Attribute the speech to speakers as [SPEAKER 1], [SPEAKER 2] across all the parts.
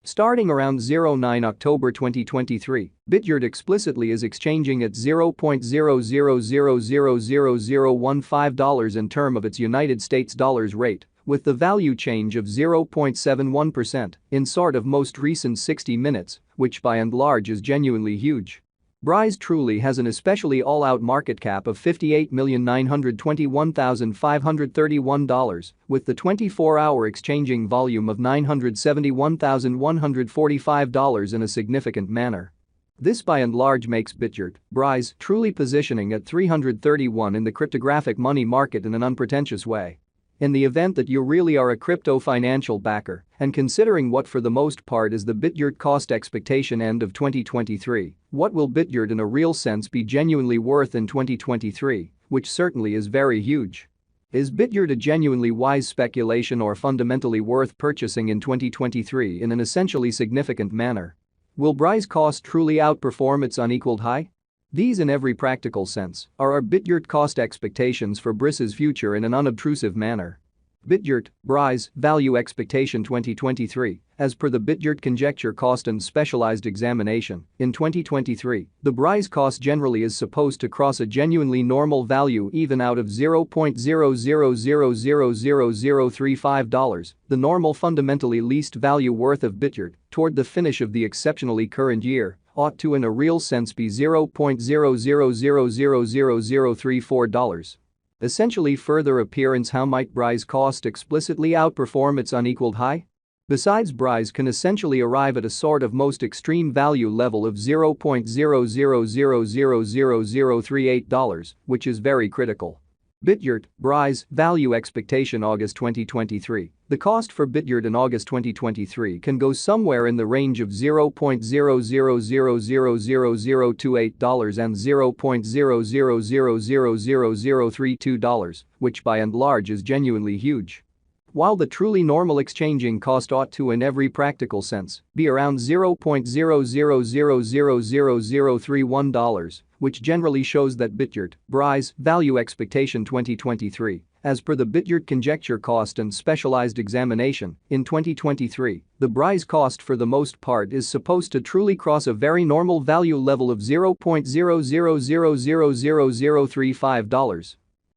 [SPEAKER 1] Starting around 09 October 2023, Bitgert explicitly is exchanging at $0.00000015 in term of its United States dollars rate, with the value change of 0.71% in sort of most recent 60 minutes, which by and large is genuinely huge. Brise truly has an especially all-out market cap of $58,921,531, with the 24-hour exchanging volume of $971,145 in a significant manner. This by and large makes Bitgert, Brise, truly positioning at 331 in the cryptographic money market in an unpretentious way. In the event that you really are a crypto financial backer, and considering what for the most part is the Bitgert cost expectation end of 2023, what will Bitgert in a real sense be genuinely worth in 2023, which certainly is very huge. Is Bitgert a genuinely wise speculation or fundamentally worth purchasing in 2023 in an essentially significant manner? Will Brise cost truly outperform its unequaled high? These in every practical sense are our Bitgert cost expectations for Brise's future in an unobtrusive manner. Bitgert, Brise, value expectation 2023, as per the Bitgert conjecture cost and specialized examination, in 2023, the Brise cost generally is supposed to cross a genuinely normal value even out of $0.00000035, the normal fundamentally least value worth of Bitgert, toward the finish of the exceptionally current year, ought to in a real sense be $0.00000034. Essentially further appearance how might Brise cost explicitly outperform its unequaled high? Besides Brise can essentially arrive at a sort of most extreme value level of $0.00000038, which is very critical. Bitgert, Brise, value expectation August 2023. The cost for Bitgert in August 2023 can go somewhere in the range of $0.00000028 and $0.00000032, which by and large is genuinely huge. While the truly normal exchanging cost ought to in every practical sense be around $0.00000031, which generally shows that Bitgert, Brise, value expectation 2023, as per the Bitgert conjecture cost and specialized examination, in 2023, the Brise cost for the most part is supposed to truly cross a very normal value level of $0.00000035.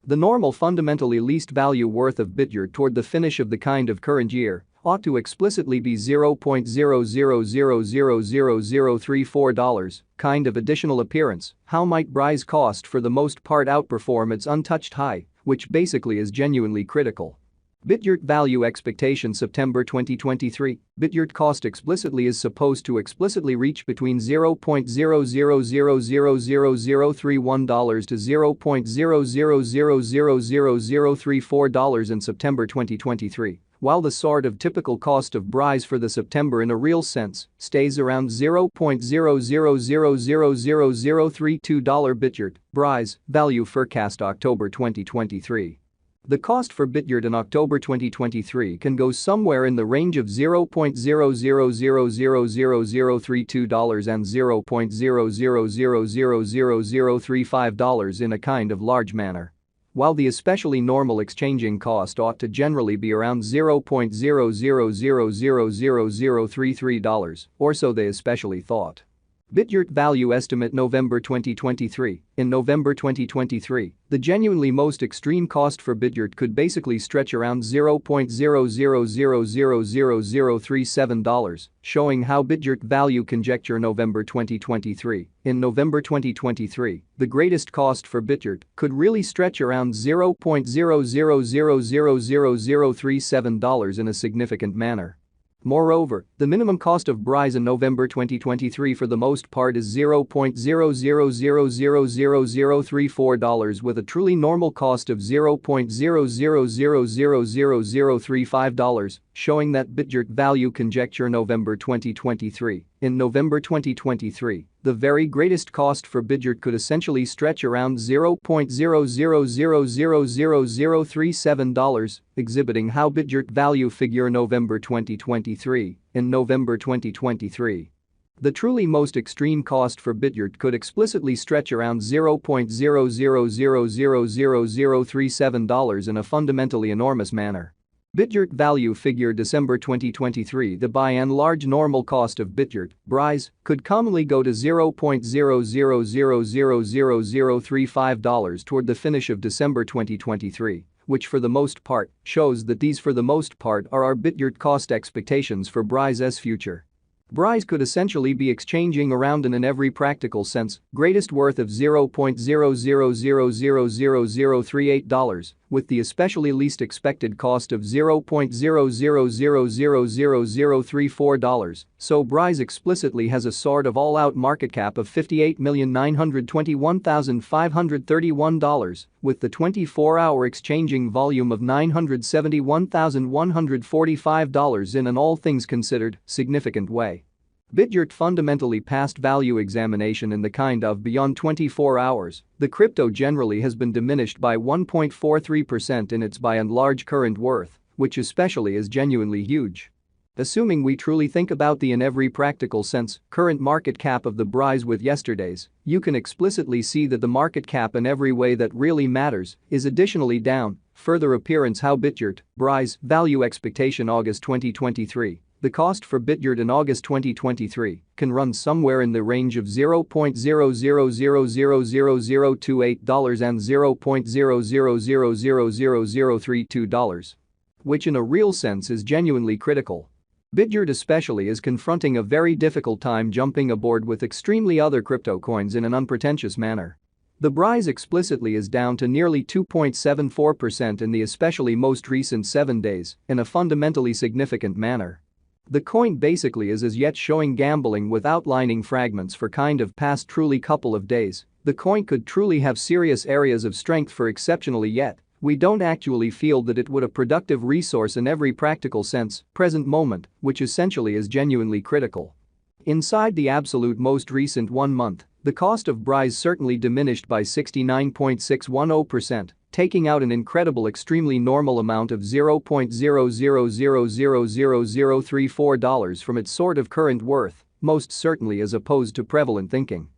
[SPEAKER 1] The normal fundamentally least value worth of Bitgert toward the finish of the kind of current year ought to explicitly be $0.00000034, kind of additional appearance, how might Brise cost for the most part outperform its untouched high, which basically is genuinely critical. Bitgert value expectation September 2023, Bitgert cost explicitly is supposed to explicitly reach between $0.00000031 to $0.00000034 in September 2023, while the sort of typical cost of Brise for the September in a real sense stays around $0.00000032. Bitgert, Brise, value forecast October 2023. The cost for Bitgert in October 2023 can go somewhere in the range of $0.00000032 and $0.00000035 in a kind of large manner. While the especially normal exchanging cost ought to generally be around $0.00000033, or so they especially thought. Bitgert value estimate November 2023. In November 2023, the genuinely most extreme cost for Bitgert could basically stretch around $0.00000037, showing how Bitgert value conjecture November 2023. In November 2023, the greatest cost for Bitgert could really stretch around $0.00000037 in a significant manner. Moreover, the minimum cost of Brise in November 2023 for the most part is $0.00000034 with a truly normal cost of $0.00000035, showing that Bitgert value conjecture November 2023. In November 2023, the very greatest cost for Bitgert could essentially stretch around $0.00000037, exhibiting how Bitgert value figure November 2023. In November 2023, the truly most extreme cost for Bitgert could explicitly stretch around $0.00000037 in a fundamentally enormous manner. Bitgert value figure December 2023. The by and large normal cost of Bitgert, Brise, could commonly go to $0.00000035 toward the finish of December 2023, which for the most part shows that these for the most part are our Bitgert cost expectations for Brise's future. Brise could essentially be exchanging around in every practical sense, greatest worth of $0.00000038, with the especially least expected cost of $0.00000034, so Brise explicitly has a sort of all-out market cap of $58,921,531, with the 24-hour exchanging volume of $971,145 in an all things considered, significant way. Bitgert fundamentally passed value examination in the kind of beyond 24 hours, the crypto generally has been diminished by 1.43% in its by and large current worth, which especially is genuinely huge. Assuming we truly think about the in every practical sense current market cap of the Brise with yesterday's, you can explicitly see that the market cap in every way that really matters is additionally down. Further appearance how Bitgert, Brise, value expectation August 2023. The cost for Bitgert in August 2023 can run somewhere in the range of $0.00000028 and $0.00000032, which in a real sense is genuinely critical. Bitgert especially is confronting a very difficult time jumping aboard with extremely other crypto coins in an unpretentious manner. The Brise explicitly is down to nearly 2.74% in the especially most recent 7 days in a fundamentally significant manner. The coin basically is as yet showing gambling with outlining fragments for kind of past truly couple of days. The coin could truly have serious areas of strength for exceptionally yet. We don't actually feel that it would a productive resource in every practical sense, present moment, which essentially is genuinely critical. Inside the absolute most recent 1 month, the cost of Brise certainly diminished by 69.610%, taking out an incredible extremely normal amount of $0.00000034 from its sort of current worth, most certainly as opposed to prevalent thinking.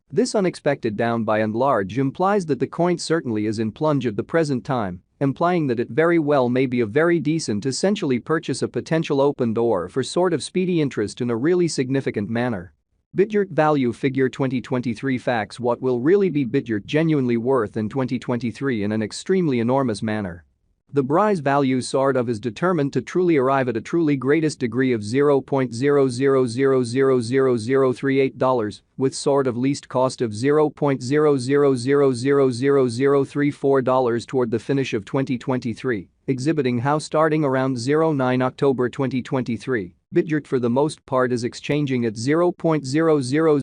[SPEAKER 1] This unexpected down by and large implies that the coin certainly is in plunge at the present time, implying that it very well may be a very decent essentially purchase a potential open door for sort of speedy interest in a really significant manner. Bitgert value figure 2023 facts. What will really be Bitgert genuinely worth in 2023 in an extremely enormous manner? The Brise value sort of is determined to truly arrive at a truly greatest degree of $0.00000038, with sort of least cost of $0.00000034 toward the finish of 2023, exhibiting how starting around 09 October 2023, Bitgert for the most part is exchanging at $0.00